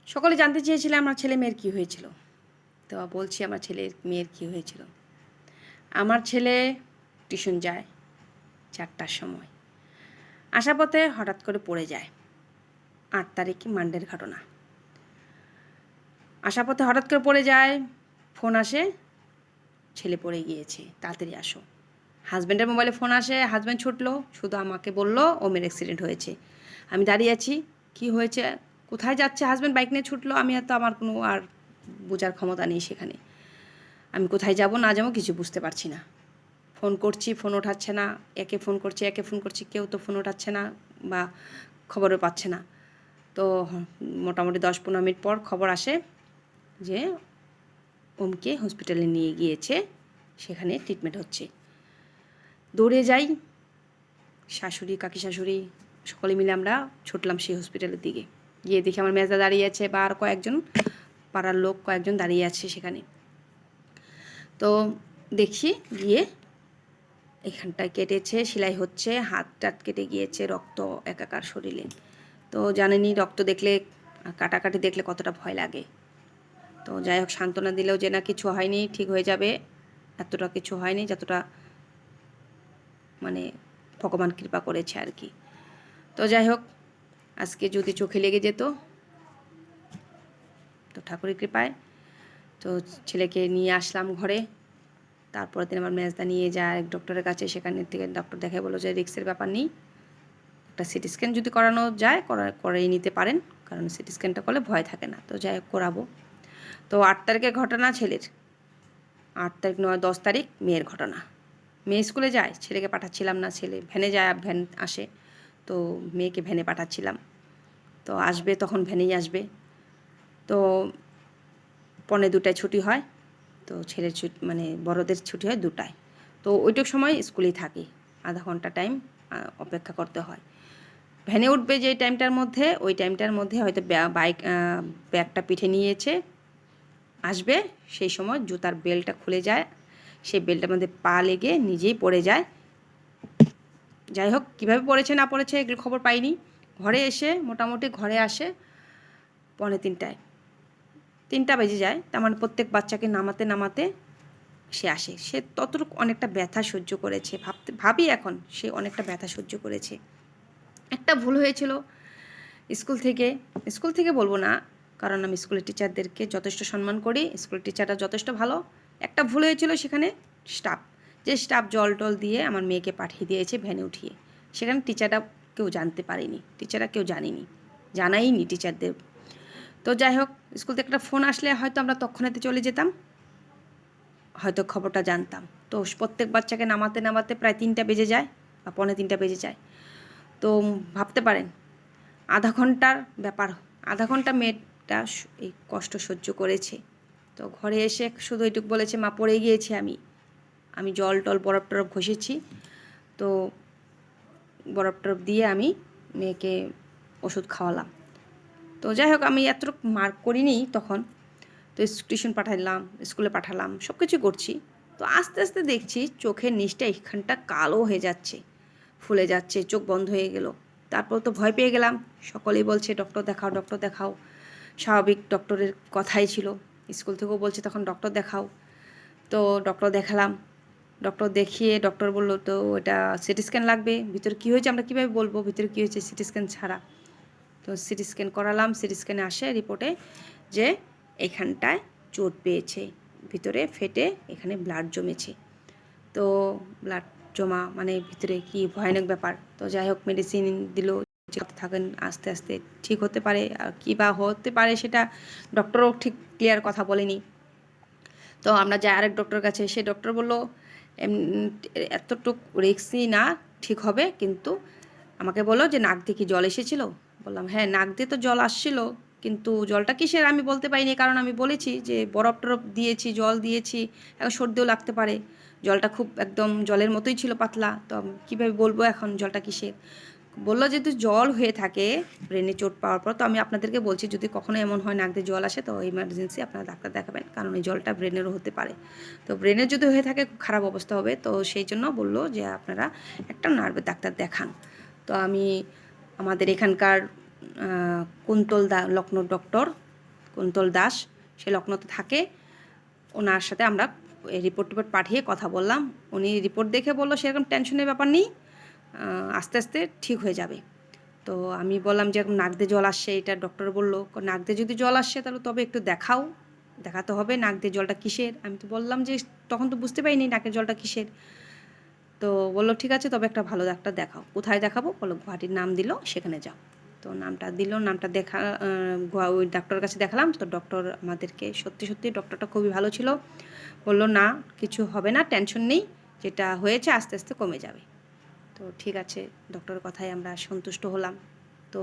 সকলে জানতে চেয়েছিল আমার ছেলে মেয়ের কী হয়েছিল। তো বলছি আমার ছেলের মেয়ের কী হয়েছিল। আমার ছেলে টিউশন যায় 4টার সময়, আসার পথে হঠাৎ করে পড়ে যায়। 8 তারিখ মান্ডের ঘটনা। আসার পথে হঠাৎ করে পড়ে যায়, ফোন আসে ছেলে পড়ে গিয়েছে, তাড়াতাড়ি আসো। হাজব্যান্ডের মোবাইলে ফোন আসে, হাজব্যান্ড ছুটলো, শুধু আমাকে বলল ও মেয়ের অ্যাক্সিডেন্ট হয়েছে। আমি দাঁড়িয়ে আছি, কি হয়েছে, কোথায় যাচ্ছে, হাজব্যান্ড বাইক নিয়ে ছুটলো, আমি তো আমার কোনো আর বোঝার ক্ষমতা নেই সেখানে। আমি কোথায় যাব না যাবো কিছু বুঝতে পারছি না। ফোন করছি, ফোন ওঠাচ্ছে না, একে ফোন করছি, কেউ তো ফোন ওঠাচ্ছে না বা খবরও পাচ্ছে না। তো মোটামুটি 10-15 মিনিট পর খবর আসে যে ওমকে হসপিটালে নিয়ে গিয়েছে, সেখানে ট্রিটমেন্ট হচ্ছে। দৌড়ে যাই, শাশুড়ি, কাকি শাশুড়ি সকলে মিলে আমরা ছুটলাম সেই হসপিটালের দিকে। গিয়ে দেখি আমার মেজদা দাঁড়িয়ে আছে বা আর কয়েকজন পাড়ার লোক কয়েকজন দাঁড়িয়ে আছে সেখানে। তো দেখি গিয়ে এখানটায় কেটেছে, সেলাই হচ্ছে, হাত টাত কেটে গিয়েছে, রক্ত একাকার শরীরে। তো জানেনই রক্ত দেখলে, কাটাকাটি দেখলে কতটা ভয় লাগে। তো যাই হোক সান্ত্বনা দিলেও যে না কিছু হয়নি, ঠিক হয়ে যাবে, এতটা কিছু হয়নি যতটা মানে ভগবান কৃপা করেছে আর কি। তো যাই হোক আজকে যদি চোখে লেগে যেত তো ঠাকুরের কৃপায় তো ছেলেকে নিয়ে আসলাম ঘরে। তারপরে দিন আমার মেজদা নিয়ে যায় এক ডক্টরের কাছে, সেখানে থেকে ডক্টর দেখে বললো যে রিক্সের ব্যাপার নেই, একটা সিটি স্ক্যান যদি করানো যায় করেই নিতে পারেন, কারণ সিটি স্ক্যানটা করলে ভয় থাকে না। তো যাই হোক করাবো। তো 8 তারিখের ঘটনা ছেলের, 8 তারিখ 9-10 তারিখ মেয়ের ঘটনা। মেয়ে স্কুলে যায়, ছেলেকে পাঠাচ্ছিলাম না, ছেলে ভ্যানে যায়, ভ্যান আসে, তো মেয়েকে ভ্যানে পাঠাচ্ছিলাম। তো আসবে তখন ভ্যানেই আসবে। তো 1:45 ছুটি হয়, তো ছেলের ছুটি মানে বড়দের ছুটি হয় 2টায়। তো ওইটুক সময় স্কুলেই থাকি, আধা ঘন্টা টাইম অপেক্ষা করতে হয়। ভ্যানে উঠবে যে টাইমটার মধ্যে, ওই টাইমটার মধ্যে হয়তো ব্যাগটা পিঠে নিয়েছে, আসবে, সেই সময় জুতার বেল্টটা খুলে যায়, সেই বেল্টের মধ্যে পা লেগে নিজেই পড়ে যায়। যাই হোক কীভাবে পড়েছে না পড়েছে এগুলো খবর পাইনি। ঘরে এসে মোটামুটি ঘরে আসে 2:45, 3টা বেজে যায়। তার মানে প্রত্যেক বাচ্চাকে নামাতে নামাতে সে আসে। সে ততটুকু অনেকটা ব্যথা সহ্য করেছে, ভাবি এখন সে অনেকটা ব্যথা সহ্য করেছে। একটা ভুল হয়েছিল স্কুল থেকে বলবো না, কারণ আমি স্কুলের টিচারদেরকে যথেষ্ট সম্মান করি, স্কুলের টিচাররা যথেষ্ট ভালো। একটা ভুল হয়েছিল সেখানে স্টাফ জল টল দিয়ে আমার মেয়েকে পাঠিয়ে দিয়েছে ভ্যানে উঠিয়ে, সেখানে টিচাররা কেউ জানতে পারেনি, টিচাররা কেউ জানাইনি টিচারদের। তো যাই হোক স্কুল থেকে একটা ফোন আসলে হয়তো আমরা তৎক্ষণাৎ চলে যেতাম, হয়তো খবরটা জানতাম। তো প্রত্যেক বাচ্চাকে নামাতে নামাতে প্রায় 3টা বেজে যায় বা 2:45 বেজে যায়। তো ভাবতে পারেন আধা ঘন্টার ব্যাপার, আধা ঘন্টা মেয়েটা এই কষ্ট সহ্য করেছে। তো ঘরে এসে শুধু এইটুকু বলেছে মা পড়ে গিয়েছি, আমি জল টল বরফ টরফ ঘষেছি। তো বরফ টরফ দিয়ে আমি মেয়েকে ওষুধ খাওয়ালাম। তো যাই হোক আমি এতটুকু মার্ক করিনি তখন। তো টিউশন পাঠালাম, স্কুলে পাঠালাম, সব কিছু করছি। তো আস্তে আস্তে দেখছি চোখের নিচটা এখানটা কালো হয়ে যাচ্ছে, ফুলে যাচ্ছে, চোখ বন্ধ হয়ে গেল। তারপর তো ভয় পেয়ে গেলাম, সকলেই বলছে ডক্টর দেখাও, ডক্টর দেখাও। স্বাভাবিক ডক্টরের কথাই ছিল, স্কুল থেকেও বলছে তখন ডক্টর দেখাও। তো ডক্টর দেখালাম, ডক্টর দেখিয়ে ডক্টর বললো তো এটা সিটি স্ক্যান লাগবে, ভিতরে কী হয়েছে আমরা কীভাবে বলবো ভিতরে কী হয়েছে সিটি স্ক্যান ছাড়া। তো সিটি স্ক্যান করালাম, সিটি স্ক্যানে আসে রিপোর্টে যে এখানটায় চোট পেয়েছে, ভিতরে ফেটে এখানে ব্লাড জমেছে। তো ব্লাড জমা মানে ভিতরে কি ভয়ানক ব্যাপার। তো যাই হোক মেডিসিন দিল, থাকেন আস্তে আস্তে ঠিক হতে পারে, আর কী বা হতে পারে সেটা ডক্টরও ঠিক ক্লিয়ার কথা বলেনি। তো আমরা যাই আরেক ডক্টর কাছে, সে ডক্টর বললো এতটুক রিস্কই না, ঠিক হবে, কিন্তু আমাকে বললো যে নাক দিয়ে কি জল এসেছিলো। বললাম হ্যাঁ নাক দিয়ে তো জল আসছিলো, কিন্তু জলটা কিসের আমি বলতে পারিনি, কারণ আমি বলেছি যে বরফ টরফ দিয়েছি, জল দিয়েছি, এখন সর্দিও লাগতে পারে। জলটা খুব একদম জলের মতোই ছিল পাতলা, তো কীভাবে বলবো এখন জলটা কিসের। বললো যেহেতু জল হয়ে থাকে ব্রেনে চোট পাওয়ার পর, তো আমি আপনাদেরকে বলছি যদি কখনো এমন হয় নাক দিয়ে জল আসে তো ইমার্জেন্সি আপনারা ডাক্তার দেখাবেন, কারণ এই জলটা ব্রেনেরও হতে পারে। তো ব্রেনের যদি হয়ে থাকে খুব খারাপ অবস্থা হবে। তো সেই জন্য বললো যে আপনারা একটা নার্ভের ডাক্তার দেখান। তো আমি আমাদের এখানকার কুন্তল লক্ষ্ণৌ ডক্টর কুন্তল দাস, সে লখনৌতে থাকে। ওনার সাথে আমরা রিপোর্ট পাঠিয়ে কথা বললাম। উনি রিপোর্ট দেখে বললো সেরকম টেনশনের ব্যাপার নেই, আস্তে আস্তে ঠিক হয়ে যাবে। তো আমি বললাম যে নাক দিয়ে জল আসছে, এটা ডক্টর বললো নাক দিয়ে যদি জল আসছে তাহলে তবে একটু দেখাও, দেখাতে হবে নাক দিয়ে জলটা কিসের। আমি তো বললাম যে তখন তো বুঝতে পারিনি নাকের জলটা কিসের। তো বললো ঠিক আছে, তবে একটা ভালো ডাক্তার দেখাও। কোথায় দেখাবো? বললো গুয়াহাটির নাম দিল, সেখানে যাও। তো নামটা দিল, নামটা ওই ডাক্তারের কাছে দেখালাম। তো ডক্টর আমাদেরকে সত্যি ডক্টরটা খুবই ভালো ছিল, বললো না কিছু হবে না, টেনশন নেই, যেটা হয়েছে আস্তে আস্তে কমে যাবে। তো ঠিক আছে, ডক্টরের কথায় আমরা সন্তুষ্ট হলাম। তো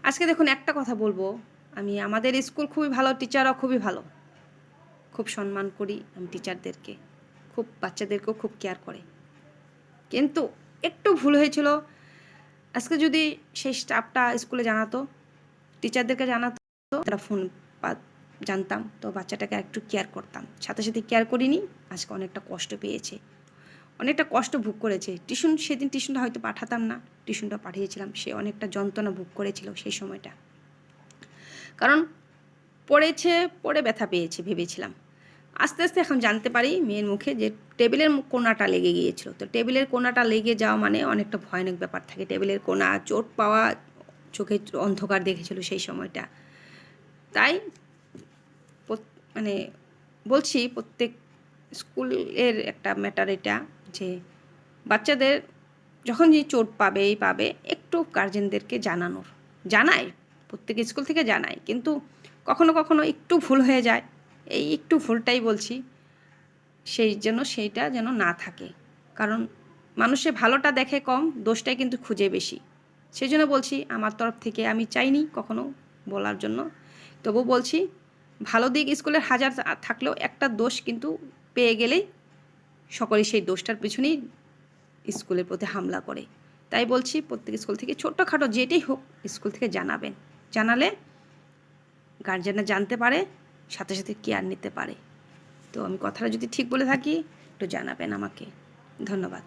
আজকে দেখুন একটা কথা বলবো, আমি আমাদের স্কুল খুবই ভালো, টিচাররাও খুবই ভালো, খুব সম্মান করি আমি টিচারদেরকে, খুব বাচ্চাদেরকেও খুব কেয়ার করে। কিন্তু একটু ভুল হয়েছিল, আজকে যদি সেই স্টাফটা স্কুলে জানাতো, টিচারদেরকে জানাতো, তারা ফোন জানতাম, তো বাচ্চাটাকে একটু কেয়ার করতাম। সাথে সাথে কেয়ার করিনি, আজকে অনেকটা কষ্ট পেয়েছে, অনেকটা কষ্ট ভোগ করেছে। সেদিন টিউশনটা হয়তো পাঠাতাম না, টিউশনটা পাঠিয়েছিলাম, সে অনেকটা যন্ত্রণা ভোগ করেছিল সেই সময়টা, কারণ পড়ে ব্যথা পেয়েছে ভেবেছিলাম। আস্তে আস্তে এখন জানতে পারি মেয়ের মুখে যে টেবিলের কোণাটা লেগে গিয়েছিল। তো টেবিলের কোণাটা লেগে যাওয়া মানে অনেকটা ভয়ানক ব্যাপার থাকে। টেবিলের কোণা, চোট পাওয়া, চোখে অন্ধকার দেখেছিল সেই সময়টা। তাই মানে বলছি প্রত্যেক স্কুলের একটা ম্যাটার এটা, যে বাচ্চাদের যখন যে চোট পাবে একটু গার্জেনদেরকে জানায়, প্রত্যেক স্কুল থেকে জানায়, কিন্তু কখনো কখনো একটু ভুল হয়ে যায়। এই একটু ভুলটাই বলছি, সেইটা যেন না থাকে, কারণ মানুষে ভালোটা দেখে কম, দোষটাই কিন্তু খুঁজে বেশি। সেই জন্য বলছি, আমার তরফ থেকে আমি চাইনি কখনো বলার জন্য, তবু বলছি ভালো দিক স্কুলের হাজার থাকলেও একটা দোষ কিন্তু পেয়ে গেলেই সকলেই সেই দোষটার পিছনেই স্কুলের প্রতি হামলা করে। তাই বলছি প্রত্যেক স্কুল থেকে ছোট্টখাটো যেটাই হোক স্কুল থেকে জানাবেন, জানালে গার্জেনরা জানতে পারে, সাথে সাথে কেয়ার নিতে পারে। তো আমি কথাটা যদি ঠিক বলে থাকি একটু জানাবেন আমাকে। ধন্যবাদ।